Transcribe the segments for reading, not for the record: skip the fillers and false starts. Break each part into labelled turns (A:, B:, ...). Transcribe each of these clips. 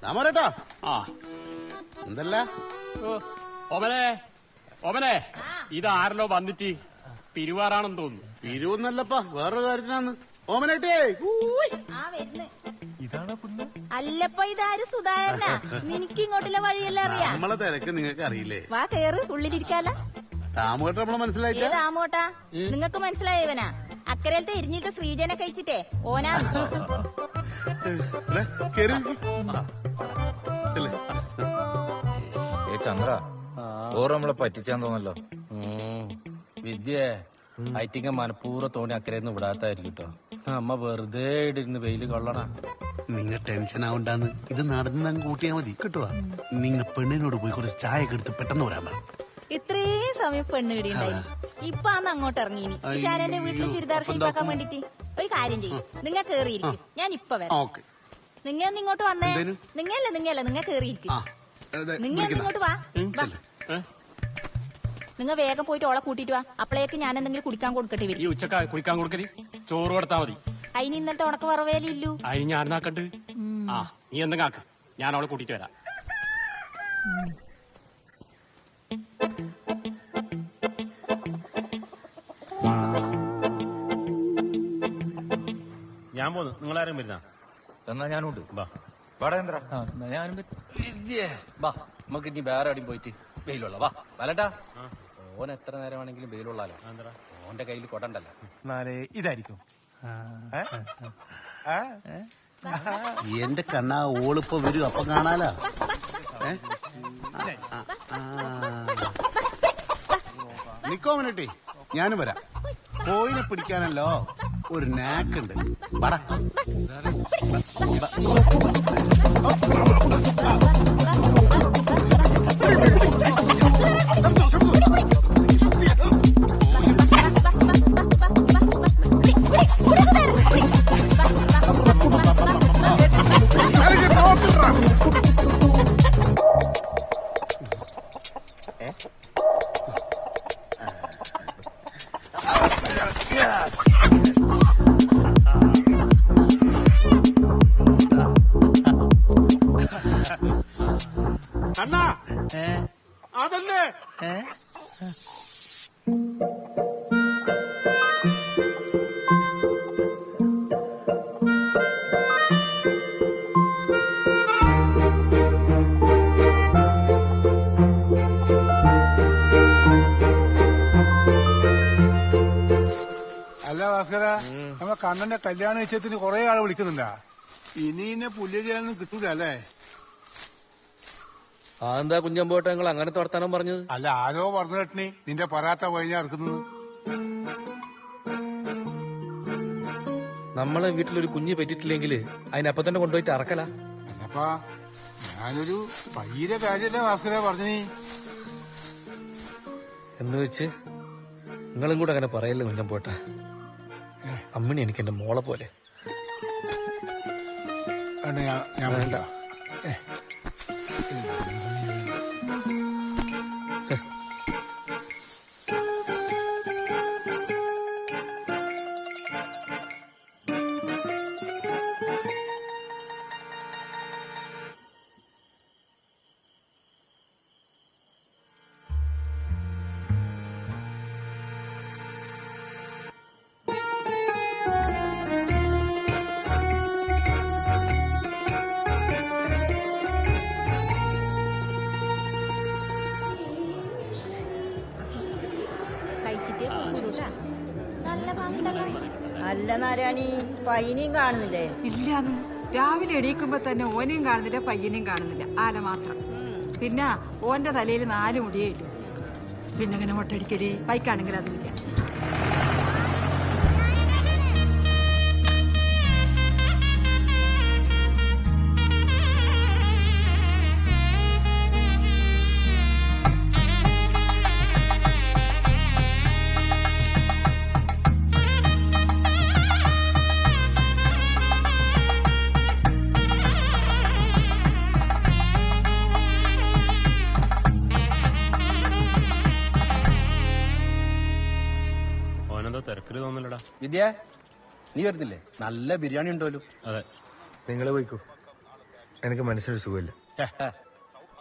A: രാമോരേട്ടാ എന്തല്ല
B: ഓമനെ ഓമനെ ഇതാരല്ലോ വന്നിട്ട് പിരിവാറാണെന്ന് തോന്നുന്നു.
A: പിരിവൊന്നല്ലപ്പാ വേറൊരു കാര്യത്തിനാന്ന്. ഓമനേട്ടേ
C: ഇതാണ് കുന്ന്.
D: അല്ലപ്പോ ഇതാര് സുധാകരനാ? നിനക്ക് ഇങ്ങോട്ടുള്ള വഴിയെല്ലാം അറിയാം.
A: നമ്മളെ തിരക്ക് നിങ്ങൾക്ക് അറിയില്ലേ?
D: വാ കേറ്, ഉള്ളിലിരിക്കാല.
A: രാമോട്ട നമ്മളെ മനസ്സിലായില്ല.
D: രാമോട്ടാ നിങ്ങക്ക് മനസ്സിലായവനാ? അക്കരയിലത്തെ എരിഞ്ഞിട്ട് ശ്രീജനെ കഴിച്ചിട്ടേ ഓനാ.
C: ചന്ദ്ര ഓറ് നമ്മളെ പറ്റിച്ചാന്ന് തോന്നല്ലോ.
E: വിദ്യ ഐറ്റിങ്ങ മനഃപൂർവ്വം തോന്നി അക്കരയൊന്നും വിടാത്തായിരിക്കും കേട്ടോ. അമ്മ വെറുതെ ഇടിരുന്ന് വെയില് കൊള്ളണ.
A: നിങ്ങൾ ടെൻഷൻ ആവണ്ടാന്ന്, ഇത് നടന്നു കൂട്ടിയാ മതി കേട്ടോ. നിങ്ങൾ പെണ്ണിനോട് പോയി കുറച്ച് ചായ ഒക്കെ എടുത്ത് പെട്ടെന്ന് വരാൻ പറ.
D: ഇത്രയും സമയം പെണ്ണ് കിടിയുണ്ടായി. ഇപ്പൊ അന്ന് അങ്ങോട്ട് ഇറങ്ങി. ഇഷാനെ വീട്ടിൽ ചുരിദാർ ഷേപ്പാക്കാൻ വേണ്ടിട്ട് ഒരു കാര്യം ചെയ്യും. നിങ്ങൾ കേറിയിരിക്കും, ഞാൻ ഇപ്പൊ വരാം. നിങ്ങൾ ഒന്ന് ഇങ്ങോട്ട് വന്നേ. നിങ്ങൾ കേറിയിരിക്കും. നിങ്ങൾ ഇങ്ങോട്ട് വാ. നിങ്ങൾ വേഗം പോയിട്ട് ഓളെ കൂട്ടിട്ട് വാ. അപ്പളേക്ക് ഞാൻ എന്തെങ്കിലും കുടിക്കാൻ കൊടുക്കട്ടെ വരും.
B: ഈ ഉച്ചക്ക കുടിക്കാൻ കൊടുക്കല് ചോറ് കൊടുത്താ മതി.
D: അതിന് ഇന്നലത്തെ ഉണക്ക് പറവേലില്ലു.
B: അതിന് ഞാൻ നാക്കണ്ട്. ആ നീ എന്തെങ്കിലും ആക്ക, ഞാൻ അവളെ കൂട്ടിട്ട് വരാം.
F: ഞാൻ പോന്നു. നിങ്ങളാരും വരുന്ന
C: എന്നാ ഞാനുണ്ട്.
E: വാടേന്ദ്ര ഞാനും വിദ്യേ വാ. നമുക്ക് ഇനി വേറെ എവിടെയും പോയിട്ട് വെയിലുള്ള വാ. വലട്ടാ ഓൻ എത്ര നേരം വേണമെങ്കിലും വെയിലുള്ളാലോ. ഓന്റെ കയ്യിൽ കൊടണ്ടല്ലോ.
F: ഇതായിരിക്കും
A: എന്റെ കണ്ണാ ഓളിപ്പോ വരും, അപ്പൊ കാണാലോ. നിക്കോ മിനിറ്റി, ഞാനും വരാം. കോയിനെ പിടിക്കാനല്ലോ ഒരു നാക്കുണ്ട്. പടാ
B: അണ്ണാ അതല്ലേ
G: അല്ല ഭാസ്കര, നമ്മ കണ്ണന്റെ കല്യാണ നിശ്ചയത്തിന് കൊറേ ആള് വിളിക്കുന്നുണ്ടാ. ഇനി പുല്ലിയൊന്നും കിട്ടൂല അല്ലേ?
E: അതെന്താ കുഞ്ഞമ്പോട്ടെ നിങ്ങൾ അങ്ങനത്തെ വർത്താനം പറഞ്ഞത്?
G: അല്ല ആരോ പറഞ്ഞു കേട്ടിനി നിന്റെ പറയാത്ത വഴിഞ്ഞാ ഇറക്കുന്നത്.
E: നമ്മളെ വീട്ടിലൊരു കുഞ്ഞ് പറ്റിട്ടില്ലെങ്കിൽ അതിനപ്പം തന്നെ കൊണ്ടുപോയിട്ട് അറക്കല.
G: അല്ലപ്പാ ഞാനൊരു പയ്യന്റെ കാര്യല്ലേ ഭാസ്കര പറഞ്ഞീ.
E: എന്ന് വെച്ച് നിങ്ങളും കൂടെ അങ്ങനെ പറയല്ലേ കുഞ്ഞമ്പോട്ടെ. അമ്മിണി എനിക്ക് എന്റെ മോളെ പോലെ.
G: ഞാൻ വേണ്ട.
H: അല്ല നാരായണി, പയ്യനെയും കാണുന്നില്ലേ?
I: ഇല്ലാന്ന്. രാവിലെ എണീക്കുമ്പോ തന്നെ ഓനെയും കാണുന്നില്ല, പയ്യനെയും കാണുന്നില്ല. ആല മാത്രം. പിന്നെ ഓന്റെ തലയിൽ 4 മുടിയേ ഇല്ലു. പിന്നെ അങ്ങനെ മുട്ടടിക്കല് ബൈക്കാണെങ്കിൽ അതുമില്ല.
F: തിരക്കില് തോന്നലടാ.
E: വിദ്യ നീ വരുന്നില്ലേ? നല്ല ബിരിയാണി ഉണ്ടല്ലോ.
F: അതെ
J: നിങ്ങൾ പോയിക്കോ, എനിക്ക് മനസ്സിനൊരു സുഖമില്ല.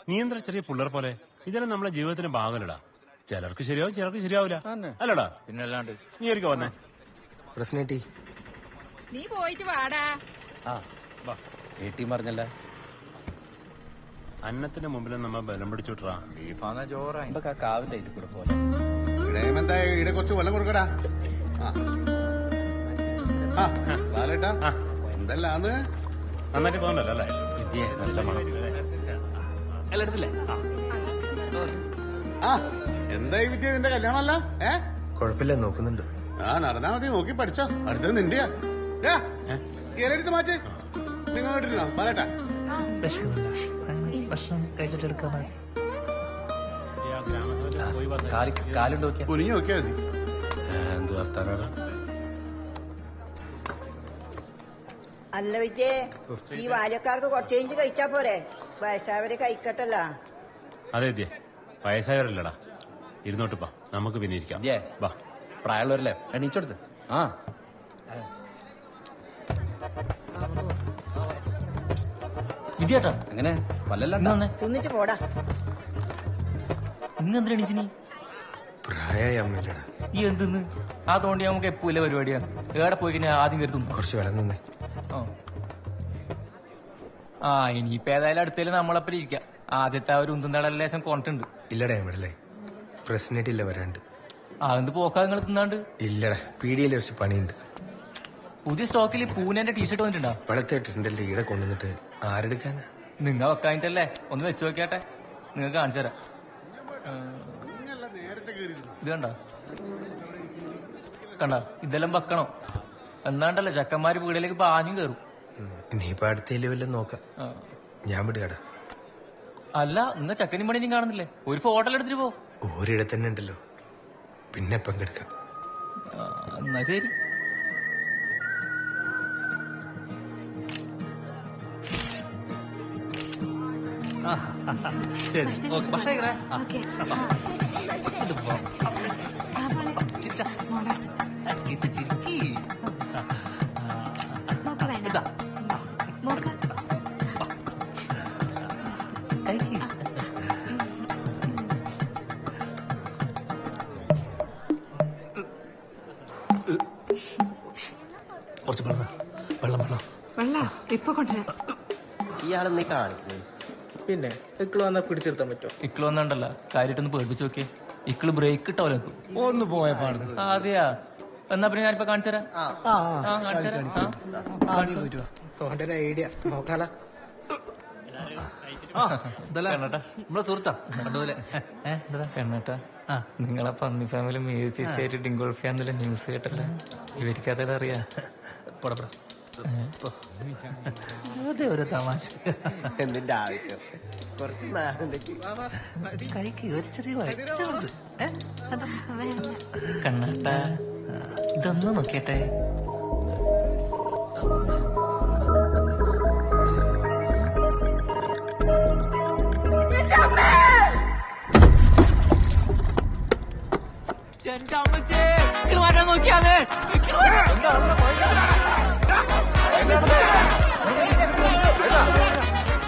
F: നീ എന്താ ചെറിയ പിള്ളേർ പോലെ? ഇതെല്ലാം നമ്മളെ ജീവിതത്തിന്റെ ഭാഗമല്ലടാ. ചിലർക്ക് ശരിയാവും, ചിലർക്ക് ശരിയാവില്ല, അല്ലടാ?
C: പിന്നല്ലാണ്ട്.
F: നീ ഒരിക്കൽ വന്നേ.
J: പ്രശ്നേട്ടി
D: നീ പോയിട്ട് വാടാ.
E: പറഞ്ഞല്ല
F: അന്നത്തിന്റെ മുമ്പിൽ നമ്മ ബലം പിടിച്ചുവിട്ടാ.
C: ബീഫാന്ന ചോറായി.
E: കാവിന്റെ ഇതിൽ കൂടെ പോലെ
A: എന്താ ഇവിടെ കുറച്ച് വെള്ളം കൊടുക്കടാ. ബാലേട്ടാ എന്തല്ലാന്ന്
F: നന്നായിട്ട് പോകുന്നല്ലോ അല്ലേ?
E: വിദ്യ നല്ല മണം. എല്ലാം എടുത്തില്ലേ?
A: എന്തായി വിദ്യ, നിന്റെ കല്യാണമല്ല?
J: കുഴപ്പമില്ല, നോക്കുന്നുണ്ട്.
A: നടന്നാ മതി, നോക്കി പഠിച്ചോ. അടുത്തത് നിന്റെയാ. കേരളത്ത് മാറ്റി നിങ്ങൾ കേട്ടിരുന്നോ ബാലേട്ടാ?
J: ഭക്ഷണം കഴിച്ചിട്ടെടുക്കാൻ
E: കാലുണ്ട് നോക്കിയാ
A: കുനിഞ്ഞു നോക്കിയാ മതി.
E: എന്ത് വർത്താനാണ്?
H: അല്ല വിദ്യേ, ഈ ബാല്യക്കാർക്ക് കുറച്ച് കഴിഞ്ഞ് കഴിച്ചാ പോരെ? വയസ്സായവരെ കഴിക്കട്ടല്ല.
F: അതെ വിദ്യ, വയസ്സായവരല്ലടാ. ഇരുന്നോട്ടിപ്പാ, നമുക്ക് പിന്നെ ഇരിക്കാം. വാ,
E: പ്രായമുള്ളവരല്ലേ എണീച്ചെടുത്ത്. വിദ്യാട്ടാ എങ്ങനെ പല്ലല്ല
H: തിന്നിട്ട് പോടാ.
E: ഇന്നെന്തിനാ എണീച്ചിനി?
J: പ്രായമായ അമ്മയിലടാ.
E: ഈ എന്തെന്ന് ആ തോണ്ടി നമുക്ക് എപ്പോയില്ല പരിപാടിയാണ്. ഏടെ പോയി കഴിഞ്ഞാൽ ആദ്യം കരുതും
J: കുറച്ച് വെള്ളം നിന്നേ.
E: ഇനിയിപ്പോ ഏതായാലും അടുത്തേലും നമ്മളപ്പം ഇരിക്കാം. ആദ്യത്തെ ഒരു ഉന്തുന്നാളെ ലേശം കൊണ്ടിട്ടുണ്ട്.
J: ഇല്ലടാ ഇവിടെ പ്രശ്നമായിട്ടില്ല, വരാണ്ട്.
E: അതെന്ത് പോക്കാ നിങ്ങൾ തിന്നാണ്ട്?
J: ഇല്ലടാ, പീടിയയിൽ കുറച്ച് പണിയുണ്ട്.
E: പുതിയ സ്റ്റോക്കിൽ പൂനെന്റെ ടീഷർട്ട് വന്നിട്ടുണ്ടോ?
J: ഇപ്പോഴത്തെ ട്രെൻഡല്ലേ ഈടെ കൊണ്ടുവന്നിട്ട് ആരെടുക്കാനാ?
E: നിങ്ങ വെക്കാനിട്ടല്ലേ, ഒന്ന് വെച്ച് നോക്കിയാട്ടെ, നിങ്ങൾക്ക് കാണിച്ചു തരാം. ഇത് കണ്ട ഇതെല്ലാം വെക്കണം. എന്നാണ്ടല്ലേ ചക്കന്മാര് വീടിലേക്ക് പാഞ്ഞും കയറും.
J: ഇനിയിപ്പോ അടുത്തേല് വല്ലതും നോക്കാം. ഞാൻ വിടുകടാ.
E: അല്ല, നിങ്ങൾ ചക്കനും പണിയും കാണുന്നില്ലേ? ഒരു ഫോട്ടോ എടുത്തിട്ട് പോ.
J: ഒരിടത്ത് തന്നെ ഉണ്ടല്ലോ, പിന്നെ പങ്കെടുക്കാം.
E: എന്നാ ശരി. ശരി, ഭക്ഷണം
J: കുറച്ച് വെള്ളം വെള്ളം വെള്ളം
I: വെള്ളം ഇപ്പൊ കൊണ്ടുവരാം.
J: ഇയാളെന്നീ കാണിക്കുന്നത്. പിന്നെ ഇക്കള് വന്നാ പിടിച്ചെടുത്താൻ പറ്റുമോ?
E: ഇക്കള് വന്നാണ്ടല്ല, കാര്യമായിട്ടൊന്ന് പേടിപ്പിച്ച് നോക്കിയേ. ഇക്കള് ബ്രേക്ക് ഇട്ടോലെ
J: ഒന്ന് പോയ പാടുന്നു.
E: അതെയാ, എന്നാ പിന്നെ ഞാനിപ്പോ കാണിച്ചുതരാം.
J: ഒരു ഐഡിയ നോക്കാല.
E: നമ്മളെ സുഹൃത്താ കണ്ടുപോലെ. കണ്ണേട്ടാ, നിങ്ങളെ പന്നി ഫാമിലി മേച്ചിട്ട് ഡിങ്കോൾഫിയാന്നില്ല ന്യൂസ് കേട്ടല്ലേ? ഇവർക്ക് അതെല്ലാം അറിയാ. അതെ, ഒരു തമാശ.
J: എന്തിന്റെ ആവശ്യം? കുറച്ച്
E: കഴിക്ക്, ഒരു ചെറിയ വയറ്റുണ്ട്. കണ്ണേട്ടാ, ഇതൊന്നും നോക്കിയട്ടെ. നോക്കിയാലേ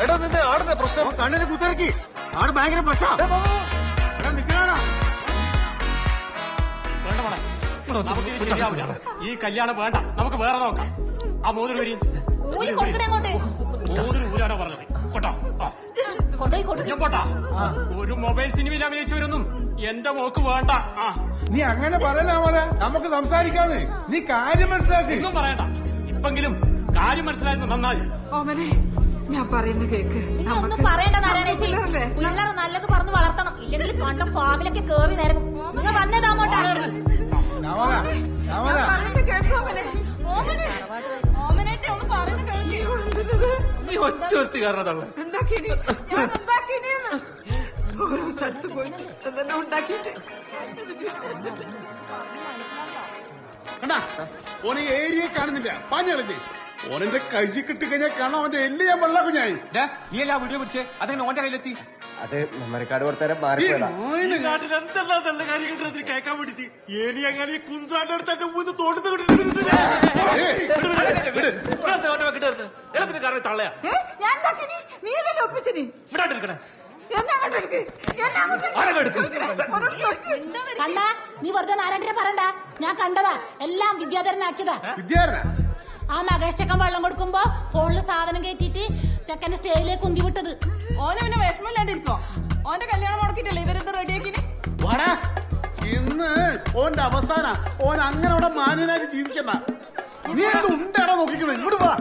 J: എടാ, നിന്റെ ആടുന്ന പ്രശ്നം കണ്ണിന് കുത്തിറക്കി. ആട് ഭയങ്കര പ്രശ്നം.
B: ഈ കല്യാണം വേണ്ട, നമുക്ക് വേറെ നോക്കാം. ആ മോതിരം വരി. മോതിരം ഊരാണോ പറഞ്ഞത്? പോട്ടാ. ഒരു മൊബൈൽ സിനിമയിൽ അഭിനയിച്ചവരൊന്നും എന്റെ മോക്ക് വേണ്ട.
G: നീ അങ്ങനെ പറയലാ മോനെ, നമുക്ക് സംസാരിക്കാന്ന്. നീ കാര്യം മനസ്സിലാക്കി.
B: ഒന്നും പറയണ്ട, ഇപ്പെങ്കിലും കാര്യം മനസ്സിലായിരുന്നു നന്നായി.
I: ഓമനെ, ഞാൻ പറയുന്ന കേക്ക്.
D: ഒന്നും പറയണ്ട നാരായണേച്ചി, പിള്ളേരെ നല്ലത് പറഞ്ഞു വളർത്തണം. ഇല്ലെങ്കിൽ കണ്ട ഫാമിലൊക്കെ കേറി നിരങ്ങും. നിങ്ങൾ വന്നേതാമോട്ടാ.
E: ഒറ്റ കാരണത്തള്ള
I: ഓരോ സ്ഥലത്ത് പോയി എന്തെല്ലാം ഉണ്ടാക്കിയിട്ട്
A: ഓനെ ഏരിയ കാണുന്നില്ല, പഞ്ഞളിഞ്ഞ് ഓനെന്റെ കൈ കിട്ടിക്കഴിഞ്ഞാൽ കാണാൻ അവന്റെ എല്ല് ഞാൻ വെള്ള കുഞ്ഞായി.
E: നീ എല്ലാ വീഡിയോ പിടിച്ചേ അതെങ്ങനെ ഓന്റെ കയ്യിലെത്തി?
J: അത് മെമ്മറിക്കാട് കൊടുത്തരം മാറിപ്പോയതാ.
F: നാട്ടിൽ എന്തെല്ലാം നല്ല കാര്യങ്ങൾ കേൾക്കാൻ വേണ്ടിട്ട് ഏനി അങ്ങനെ കുന്ത്രാന്റെ അടുത്ത് എന്റെ മുമ്പ് തോണ്ടുന്ന തള്ളയാ
I: ഞാൻ ഉണ്ടാക്കിനി, നീ അല്ലേ ഒപ്പിച്ചിനി?
F: ഇവിടെ
K: കണ്ണാ, നീ വെറുതെ നാരായണനെ പറയണ്ട. ഞാൻ കണ്ടതാ, എല്ലാം വിദ്യാധരനാക്കിയതാ. ആ മകേഷ് ചെക്കൻ വെള്ളം കൊടുക്കുമ്പോ ഫോണില് സാധനം കയറ്റിട്ട് ചെക്കന്റെ സ്റ്റേജിലേക്ക് ഉന്തി വിട്ടത്.
I: ഓന് പിന്നെ വിഷമില്ലാണ്ടിരിക്കോ? ഓന്റെ കല്യാണം മുടക്കിട്ടല്ലേ ഇവരിത് റെഡിയാക്കിന്?
A: ഇന്ന് ഓന്റെ അവസാന ഓൻ അങ്ങനെ അവിടെ മാന്യനായിട്ട് ജീവിക്കണ്ട. നീ അത് ഉണ്ടാണോ നോക്കിക്കണേ? ഇങ്ങോട്ട് വാ.